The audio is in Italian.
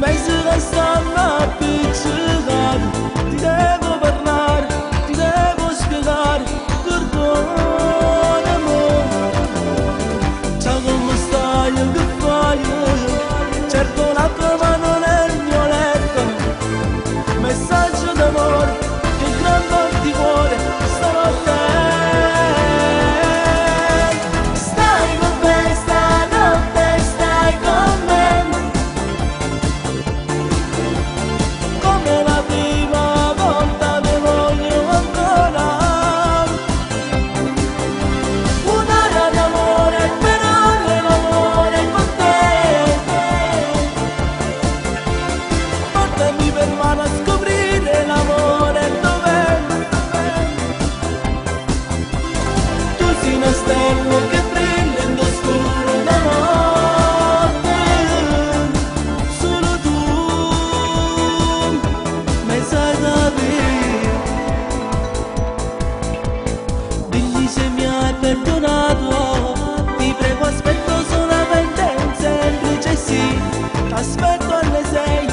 Penso che stanno appiccicati, ti devo parlare, ti devo spiegare, perdonami amore. Ciao come stai, che fai? Cerco l'acqua ma non è il mio letto. Messaggio d'amore, che grande di cuore, stanotte. Stai con me, stanotte, stai con me. Come la prima volta ne voglio ancora. Un'ora d'amore, per ore l'amore con te. Portami per mano a scoprire l'amore dov'è. Tu sei una stella che brilla in oscuro da notte. Solo tu mi sai capire. Digli se mi hai perdonato. Ti prego aspetto solamente un semplice sì. Aspetto alle 6